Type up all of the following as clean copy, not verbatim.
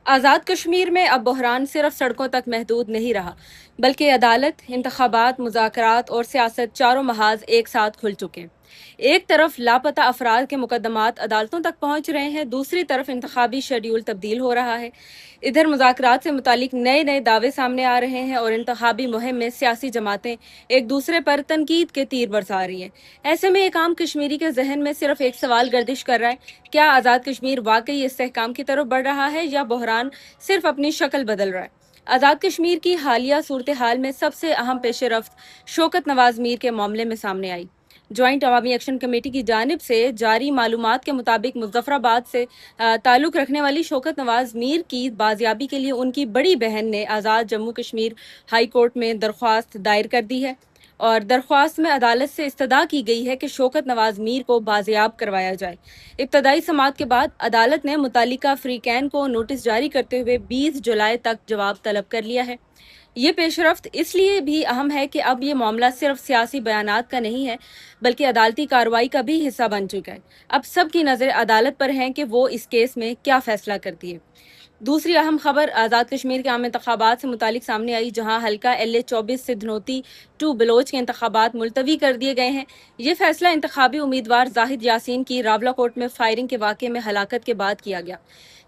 آزاد کشمیر میں اب بحران صرف سڑکوں تک محدود نہیں رہا بلکہ عدالت، انتخابات، مذاکرات اور سیاست چاروں محاذ ایک ساتھ کھل چکے ہیں۔ ایک طرف لاپتہ افراد کے مقدمات عدالتوں تک پہنچ رہے ہیں، دوسری طرف انتخابی شیڈول تبدیل ہو رہا ہے۔ ادھر مذاکرات سے متعلق نئے نئے دعوے سامنے آ رہے ہیں اور انتخابی مہم میں سیاسی جماعتیں ایک دوسرے پر تنقید کے تیر برسا رہی ہیں۔ ایسے میں ایک عام کشمیری کے ذہن میں صرف ایک سوال گردش کر رہا ہے: کیا آزاد کشمیر واقعی استحکام کی طرف بڑھ رہا ہے یا بحران صرف اپنی شکل بدل رہا ہے؟ آزاد کشمیر کی حالیہ صورتحال میں سب سے اہم پیش رفت شوکت نواز میر کے معاملے میں سامنے آئی۔ جوائنٹ عوامی ایکشن کمیٹی کی جانب سے جاری معلومات کے مطابق مظفر آباد سے تعلق رکھنے والی شوکت نواز میر کی بازیابی کے لیے ان کی بڑی بہن نے آزاد جموں کشمیر ہائی کورٹ میں درخواست دائر کر دی ہے، اور درخواست میں عدالت سے استدعا کی گئی ہے کہ شوکت نواز میر کو بازیاب کروایا جائے۔ ابتدائی سماعت کے بعد عدالت نے متعلقہ فریقین کو نوٹس جاری کرتے ہوئے 20 جولائی تک جواب طلب کر لیا ہے۔ یہ پیش رفت اس لیے بھی اہم ہے کہ اب یہ معاملہ صرف سیاسی بیانات کا نہیں ہے بلکہ عدالتی کارروائی کا بھی حصہ بن چکا ہے۔ اب سب کی نظر عدالت پر ہیں کہ وہ اس کیس میں کیا فیصلہ کرتی ہے۔ دوسری اہم خبر آزاد کشمیر کے عام انتخابات سے متعلق سامنے آئی، جہاں حلقہ LA-24 سدھنوتی 2 بلوچ کے انتخابات ملتوی کر دیے گئے ہیں۔ یہ فیصلہ انتخابی امیدوار زاہد یاسین کی راولاکوٹ میں فائرنگ کے واقعے میں ہلاکت کے بعد کیا گیا۔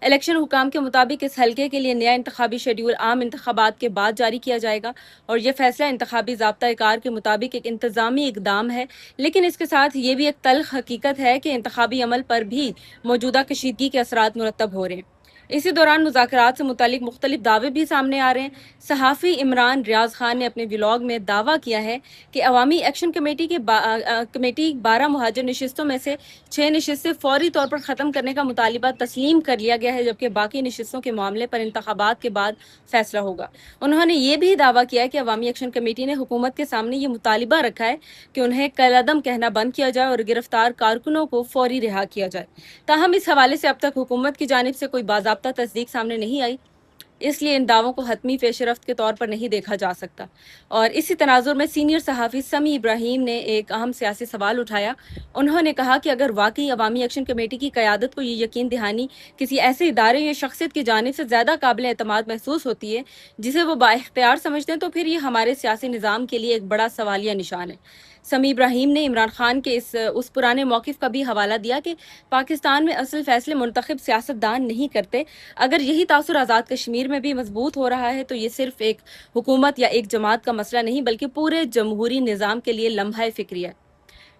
الیکشن حکام کے مطابق اس حلقے کے لیے نیا انتخابی شیڈول عام انتخابات کے بعد جاری کیا جائے گا، اور یہ فیصلہ انتخابی ضابطہ کار کے مطابق ایک انتظامی اقدام ہے، لیکن اس کے ساتھ یہ بھی ایک تلخ حقیقت ہے کہ انتخابی عمل پر بھی موجودہ کشیدگی کے اثرات مرتب ہو رہے ہیں۔ اسی دوران مذاکرات سے متعلق مختلف دعوے بھی سامنے آ رہے ہیں۔ صحافی عمران ریاض خان نے اپنے ولاگ میں دعویٰ کیا ہے کہ عوامی ایکشن کمیٹی 12 مہاجر نشستوں میں سے 6 نشستیں فوری طور پر ختم کرنے کا مطالبہ تسلیم کر لیا گیا ہے، جبکہ باقی نشستوں کے معاملے پر انتخابات کے بعد فیصلہ ہوگا۔ انہوں نے یہ بھی دعویٰ کیا ہے کہ عوامی ایکشن کمیٹی نے حکومت کے سامنے یہ مطالبہ رکھا ہے کہ انہیں کالعدم کہنا بند کیا جائے اور گرفتار کارکنوں کو فوری رہا کیا جائے۔ تاہم اس حوالے سے اب تک حکومت کی جانب سے کوئی باضابطہ تصدیق سامنے نہیں آئی، اس لیے ان دعووں کو حتمی پیش رفت کے طور پر نہیں دیکھا جا سکتا۔ اور اسی تناظر میں سینئر صحافی سمیع ابراہیم نے ایک اہم سیاسی سوال اٹھایا۔ انہوں نے کہا کہ اگر واقعی عوامی ایکشن کمیٹی کی قیادت کو یہ یقین دہانی کسی ایسے ادارے یا شخصیت کی جانب سے زیادہ قابل اعتماد محسوس ہوتی ہے جسے وہ بااختیار سمجھتے ہیں، تو پھر یہ ہمارے سیاسی نظام کے لیے ایک بڑا سوالیہ نشان ہے۔ سمیع ابراہیم نے عمران خان کے اس پرانے موقف کا بھی حوالہ دیا کہ پاکستان میں اصل فیصلے منتخب سیاستدان نہیں کرتے۔ اگر یہی تاثر آزاد کشمیر میں بھی مضبوط ہو رہا ہے تو یہ صرف ایک حکومت یا ایک جماعت کا مسئلہ نہیں بلکہ پورے جمہوری نظام کے لیے لمحہ فکری ہے۔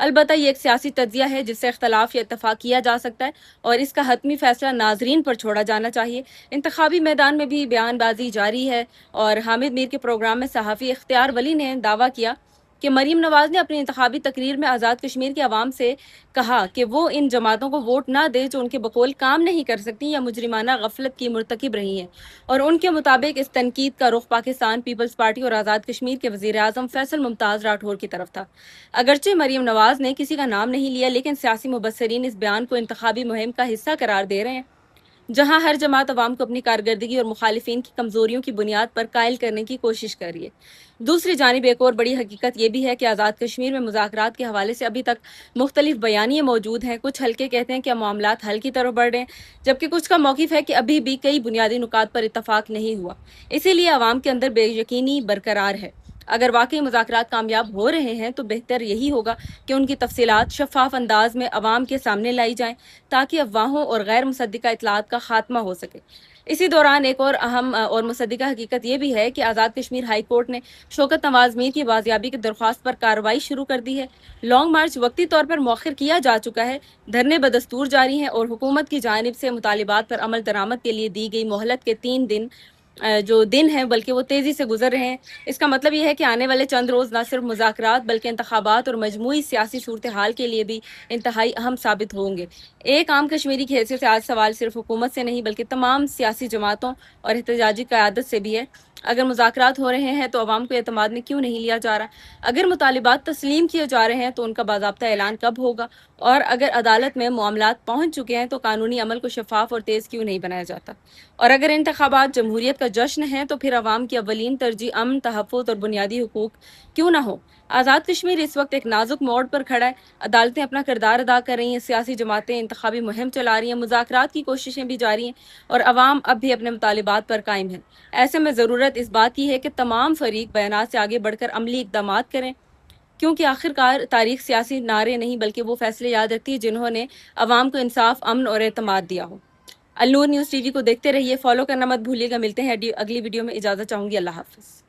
البتہ یہ ایک سیاسی تجزیہ ہے جس سے اختلاف یا اتفاق کیا جا سکتا ہے، اور اس کا حتمی فیصلہ ناظرین پر چھوڑا جانا چاہیے۔ انتخابی میدان میں بھی بیان بازی جاری ہے، اور حامد میر کے پروگرام میں صحافی اختیار ولی نے دعویٰ کیا کہ مریم نواز نے اپنی انتخابی تقریر میں آزاد کشمیر کے عوام سے کہا کہ وہ ان جماعتوں کو ووٹ نہ دے جو ان کے بقول کام نہیں کر سکتی یا مجرمانہ غفلت کی مرتکب رہی ہیں، اور ان کے مطابق اس تنقید کا رخ پاکستان پیپلز پارٹی اور آزاد کشمیر کے وزیر اعظم فیصل ممتاز راٹھور کی طرف تھا۔ اگرچہ مریم نواز نے کسی کا نام نہیں لیا، لیکن سیاسی مبصرین اس بیان کو انتخابی مہم کا حصہ قرار دے رہے ہیں، جہاں ہر جماعت عوام کو اپنی کارکردگی اور مخالفین کی کمزوریوں کی بنیاد پر قائل کرنے کی کوشش کر رہی ہے۔ دوسری جانب ایک اور بڑی حقیقت یہ بھی ہے کہ آزاد کشمیر میں مذاکرات کے حوالے سے ابھی تک مختلف بیانیے موجود ہیں۔ کچھ حلقے کہتے ہیں کہ معاملات حل کی طرف بڑھ رہے ہیں، جبکہ کچھ کا موقف ہے کہ ابھی بھی کئی بنیادی نکات پر اتفاق نہیں ہوا، اسی لیے عوام کے اندر بے یقینی برقرار ہے۔ اگر واقعی مذاکرات کامیاب ہو رہے ہیں تو بہتر یہی ہوگا کہ ان کی تفصیلات شفاف انداز میں عوام کے سامنے لائی جائیں تاکہ افواہوں اور غیر مصدقہ اطلاعات کا خاتمہ ہو سکے۔ اسی دوران ایک اور اہم اور مصدقہ حقیقت یہ بھی ہے کہ آزاد کشمیر ہائی کورٹ نے شوکت نواز میر کی بازیابی کی درخواست پر کارروائی شروع کر دی ہے۔ لانگ مارچ وقتی طور پر مؤخر کیا جا چکا ہے، دھرنے بدستور جاری ہیں، اور حکومت کی جانب سے مطالبات پر عمل درآمد کے لیے دی گئی مہلت کے 3 دن جو دن ہیں بلکہ وہ تیزی سے گزر رہے ہیں۔ اس کا مطلب یہ ہے کہ آنے والے چند روز نہ صرف مذاکرات بلکہ انتخابات اور مجموعی سیاسی صورتحال کے لیے بھی انتہائی اہم ثابت ہوں گے۔ ایک عام کشمیری کی حیثیت سے آج سوال صرف حکومت سے نہیں بلکہ تمام سیاسی جماعتوں اور احتجاجی قیادت سے بھی ہے اگر مذاکرات ہو رہے ہیں تو عوام کو اعتماد میں کیوں نہیں لیا جا رہا؟ اگر مطالبات تسلیم کیے جا رہے ہیں تو ان کا باضابطہ اعلان کب ہوگا؟ اور اگر عدالت میں معاملات پہنچ چکے ہیں تو قانونی عمل کو شفاف اور تیز کیوں نہیں بنایا جاتا؟ اور اگر انتخابات جمہوریت کا جشن ہے تو پھر عوام کی اولین ترجیح امن، تحفظ اور بنیادی حقوق کیوں نہ ہو؟ آزاد کشمیر اس وقت ایک نازک موڑ پر کھڑا ہے۔ عدالتیں اپنا کردار ادا کر رہی ہیں، سیاسی جماعتیں انتخابی مہم چلا رہی ہیں، مذاکرات کی کوششیں بھی جاری ہیں، اور عوام اب بھی اپنے مطالبات پر قائم ہے۔ ایسے میں ضرورت اس بات کی ہے کہ تمام فریق بیانات سے آگے بڑھ کر عملی اقدامات کریں، کیونکہ آخرکار تاریخ سیاسی نعرے نہیں بلکہ وہ فیصلے یاد رکھتی ہے جنہوں نے عوام کو انصاف، امن اور اعتماد دیا ہو۔ النور نیوز ٹی وی کو دیکھتے رہیے، فالو کرنا مت بھولیے گا۔ ملتے ہیں اگلی ویڈیو میں، اجازت چاہوں گی، اللہ حافظ۔